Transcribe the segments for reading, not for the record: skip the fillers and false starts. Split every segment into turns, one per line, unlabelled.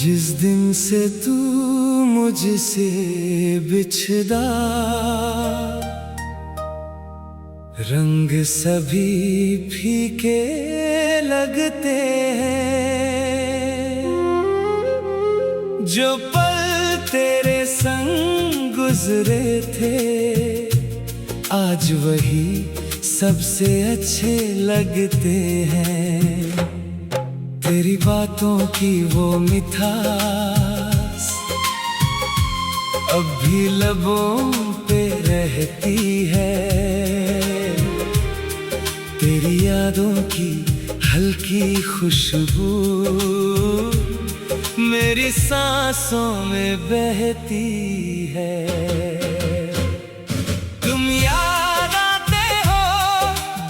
जिस दिन से तू मुझसे बिछड़ा, रंग सभी फीके लगते हैं। जो पल तेरे संग गुजरे थे, आज वही सबसे अच्छे लगते हैं। तेरी बातों की वो मिठास अब भी लबों पे रहती है। तेरी यादों की हल्की खुशबू मेरी सांसों में बहती है। तुम याद आते हो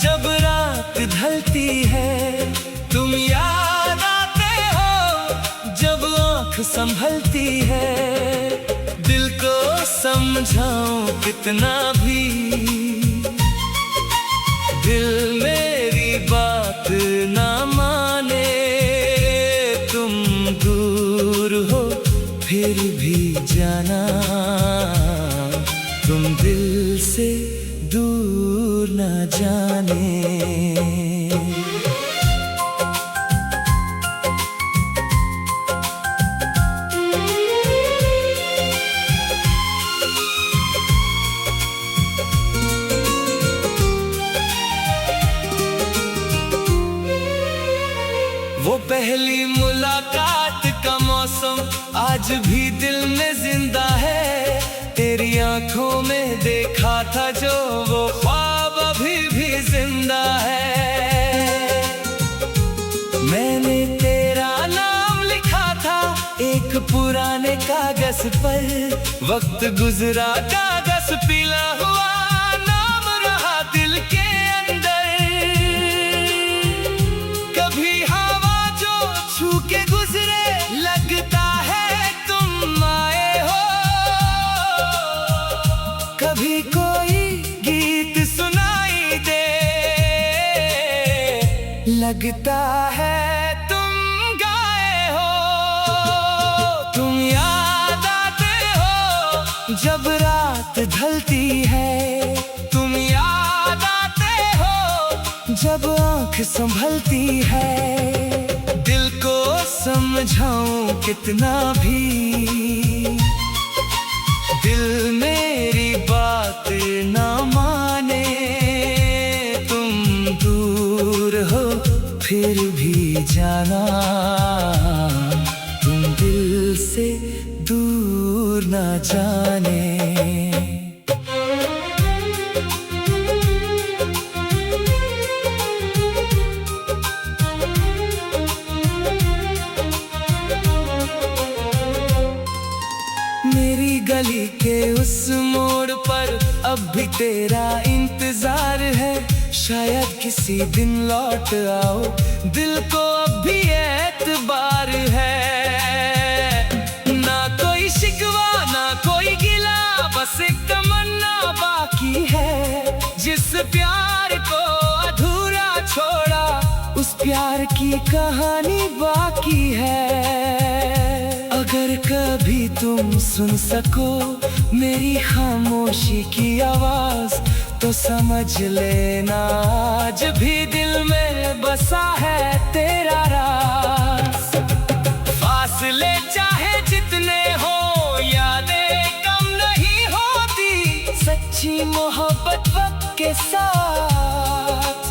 जब रात ढलती है, तुम याद आते हो जब आँख संभलती है। दिल को समझाऊं कितना भी, दिल मेरी बात ना माने। तुम दूर हो फिर भी जाना, तुम दिल से दूर ना जाने। वो पहली मुलाकात का मौसम आज भी दिल में जिंदा है। तेरी आंखों में देखा था जो वो ख्वाब अभी भी जिंदा है। मैंने तेरा नाम लिखा था एक पुराने कागज पर, वक्त गुजरा कागज पीला हुआ, नाम रहा दिल के अंदर। कभी छू के गुजरे लगता है तुम आए हो। कभी कोई गीत सुनाई दे, लगता है तुम गाए हो। तुम याद आते हो जब रात ढलती है, तुम याद आते हो जब आँख संभलती है। दिल को समझाऊं कितना भी, दिल मेरी बात ना माने। तुम दूर हो फिर भी जाना, तुम दिल से दूर ना जाने। मेरी गली के उस मोड़ पर अब भी तेरा इंतजार है। शायद किसी दिन लौट आओ, दिल को अब भी एतबार है। ना कोई शिकवा ना कोई गिला, बस एक तमन्ना बाकी है। जिस प्यार को अधूरा छोड़ा, उस प्यार की कहानी बाकी है। अगर कभी तुम सुन सको मेरी खामोशी की आवाज, तो समझ लेना आज भी दिल में बसा है तेरा राज। फासले चाहे जितने हो, यादें कम नहीं होती। सच्ची मोहब्बत वक्त के साथ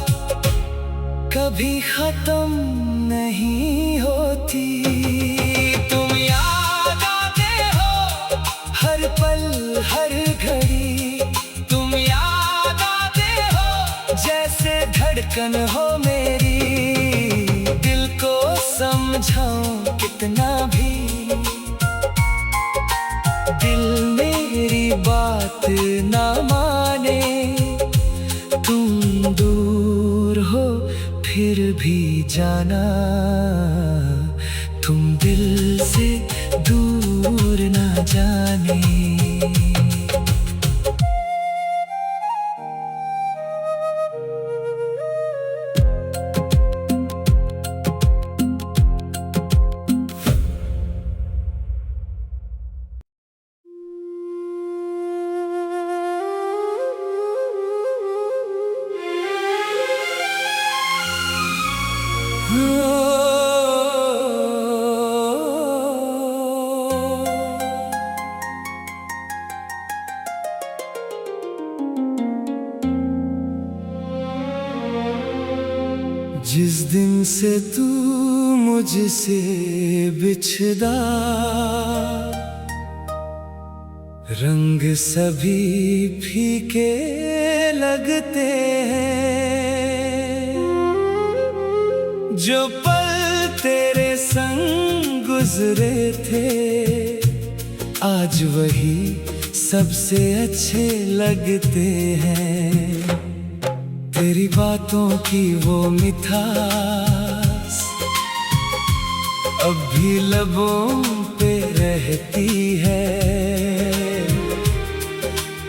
कभी खत्म नहीं होती। हर पल हर घड़ी तुम याद आते हो, जैसे धड़कन हो मेरी। दिल को समझाऊं कितना भी, दिल मेरी बात ना माने। तुम दूर हो फिर भी जाना, तुम दिल से दूर ना जाने। जिस दिन से तू मुझसे बिछड़ा, रंग सभी फीके लगते हैं। जो पल तेरे संग गुजरे थे, आज वही सबसे अच्छे लगते हैं। तेरी बातों की वो मिठास अब भी लबों पे रहती है।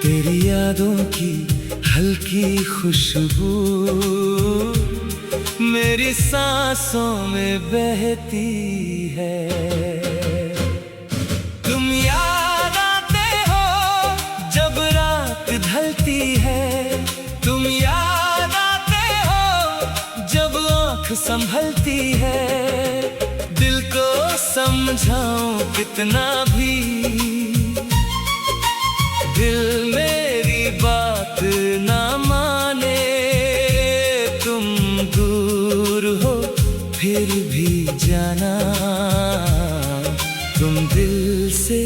तेरी यादों की हल्की खुशबू मेरी सांसों में बहती है। तुम याद आते हो जब रात ढलती है, तुम याद आते हो जब आँख संभलती है। दिल को समझाऊं कितना भी, दिल मेरी बात ना माने। तुम दूर हो फिर भी जाना, तुम दिल से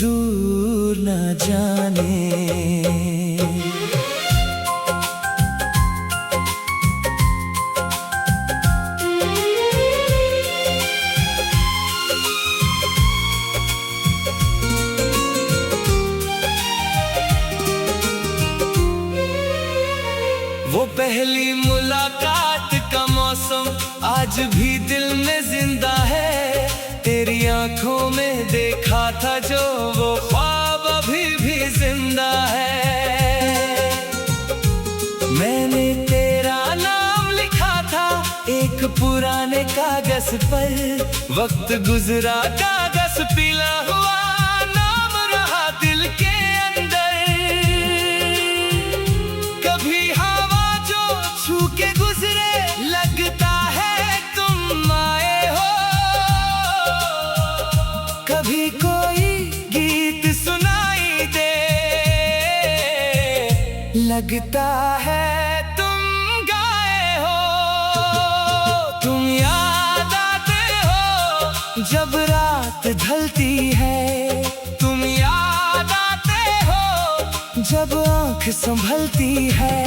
दूर ना जाने। वो पहली मुलाकात का मौसम आज भी दिल में जिंदा है। तेरी आंखों में देखा था जो वो ख्वाब अभी भी जिंदा है। मैंने तेरा नाम लिखा था एक पुराने कागज पर, वक्त गुजरा कागज पीला हुआ, नाम रहा दिल के अंदर। कभी छू के गुजरे लगता है तुम आए हो, कभी कोई गीत सुनाई दे लगता है तुम गाए हो। तुम याद आते हो जब रात ढलती है, तुम याद आते हो जब आँख संभलती है।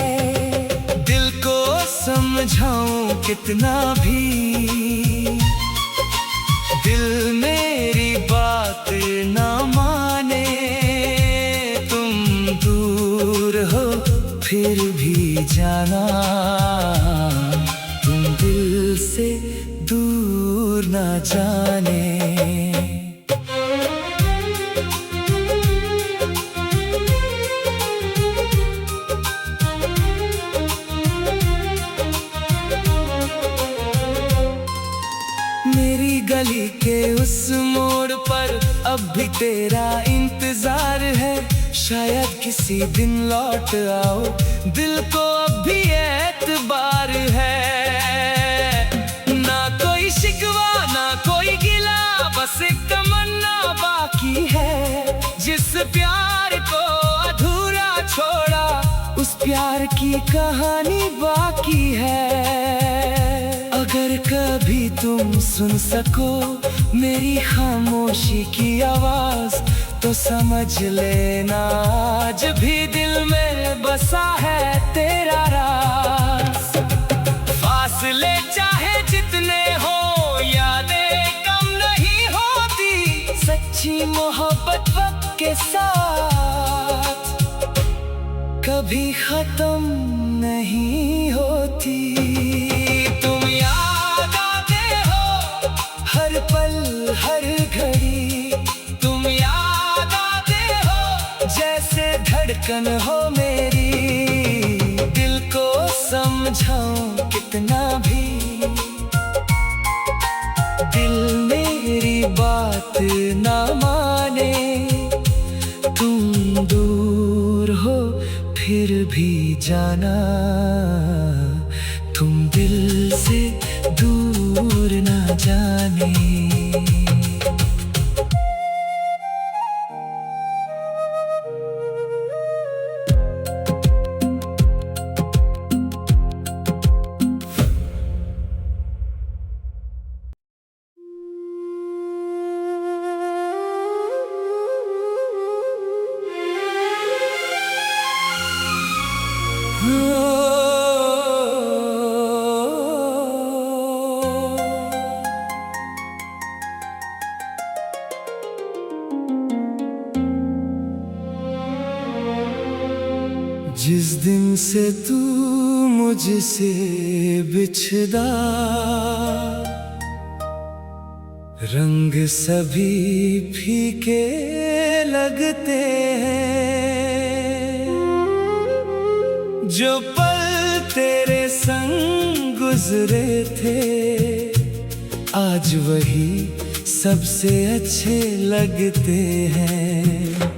समझाऊं कितना भी, दिल मेरी बात ना माने। तुम दूर हो फिर भी जाना, तुम दिल से दूर ना जाने। मेरी गली के उस मोड़ पर अब भी तेरा इंतजार है। शायद किसी दिन लौट आओ, दिल को अब भी एतबार है। ना कोई शिकवा ना कोई गिला, बस एक तमन्ना बाकी है। जिस प्यार को अधूरा छोड़ा, उस प्यार की कहानी बाकी है। अगर कभी तुम सुन सको मेरी खामोशी की आवाज, तो समझ लेना आज भी दिल में बसा है तेरा राज। फासले चाहे जितने हो, यादें कम नहीं होती। सच्ची मोहब्बत वक्त के साथ कभी खत्म नहीं होती। हर पल हर घड़ी तुम याद आते हो, जैसे धड़कन हो मेरी। दिल को समझाऊं कितना भी, दिल मेरी बात ना माने। तुम दूर हो फिर भी जाना, तुम दिल से दूर ना जाने। जिस दिन से तू मुझसे बिछड़ा, रंग सभी फीके लगते हैं। जो पल तेरे संग गुजरे थे, आज वही सबसे अच्छे लगते हैं।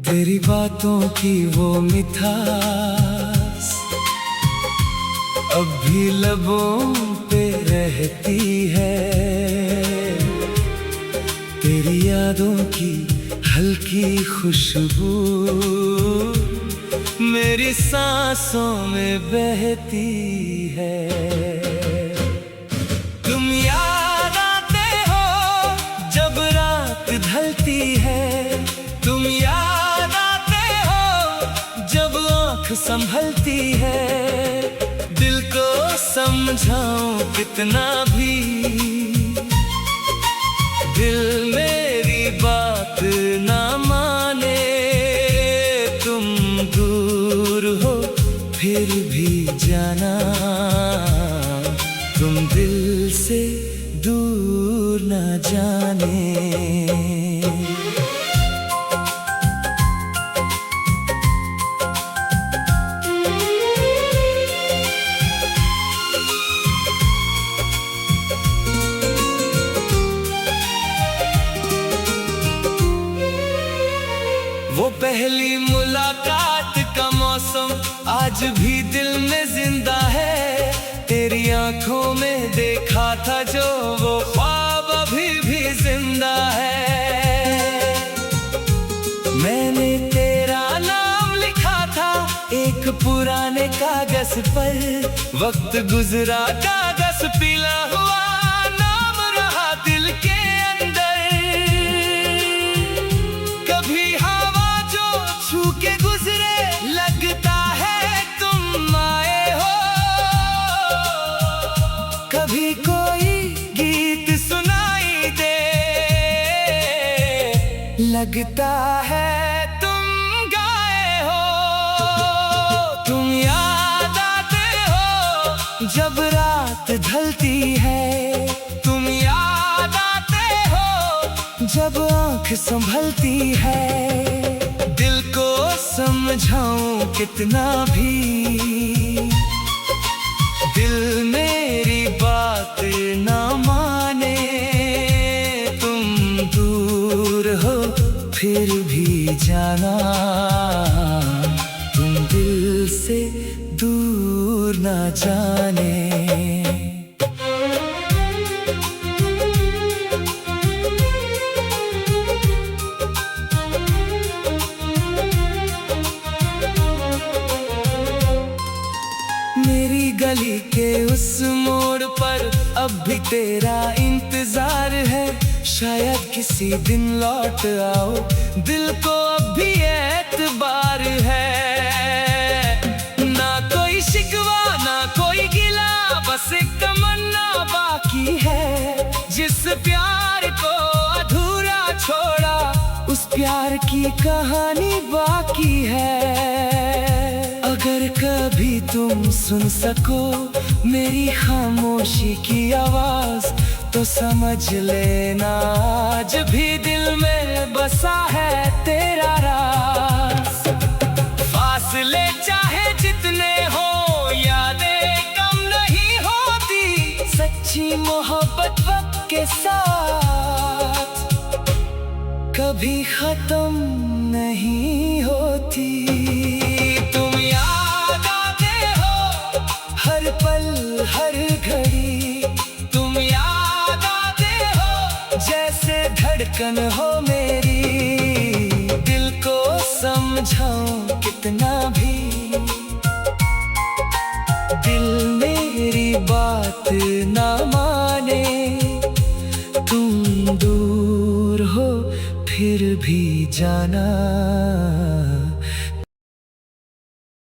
तेरी बातों की वो मिठास अब भी लबों पे रहती है। तेरी यादों की हल्की खुशबू मेरी सांसों में बहती है। तुम याद आते हो जब रात ढलती है, तुम याद आते हो जब आँख संभलती है। दिल को समझाऊं कितना भी, दिल मेरी बात ना माने। तुम दूर हो फिर भी जाना, तुम दिल से दूर ना जाने। वो पहली मुलाकात का मौसम आज भी दिल में जिंदा है। तेरी आंखों में देखा था जो वो ख्वाब अभी भी जिंदा है। मैंने तेरा नाम लिखा था एक पुराने कागज पर, वक्त गुजरा कागज पीला हुआ, नाम रहा दिल के अंदर। कभी छू के गुजरे लगता है तुम आए हो, कभी कोई गीत सुनाई दे लगता है तुम गाए हो। तुम याद आते हो जब रात ढलती है, तुम याद आते हो जब आँख संभलती है। दिल को समझाऊं कितना भी, दिल मेरी बात ना माने। तुम दूर हो फिर भी जाना, तुम दिल से दूर ना जाने। मेरी गली के उस मोड़ पर अब भी तेरा इंतजार है। शायद किसी दिन लौट आओ, दिल को अब भी एतबार है। ना कोई शिकवा ना कोई गिला, बस एक तमन्ना बाकी है। जिस प्यार को अधूरा छोड़ा, उस प्यार की कहानी बाकी है। अगर कभी तुम सुन सको मेरी खामोशी की आवाज, तो समझ लेना आज भी दिल में बसा है तेरा राज। फासले चाहे जितने हो, यादें कम नहीं होती। सच्ची मोहब्बत वक्त के साथ कभी खत्म नहीं होती। हर पल हर घड़ी तुम याद आते हो, जैसे धड़कन हो मेरी। दिल को समझाऊं कितना भी, दिल मेरी बात ना माने। तुम दूर हो फिर भी जाना।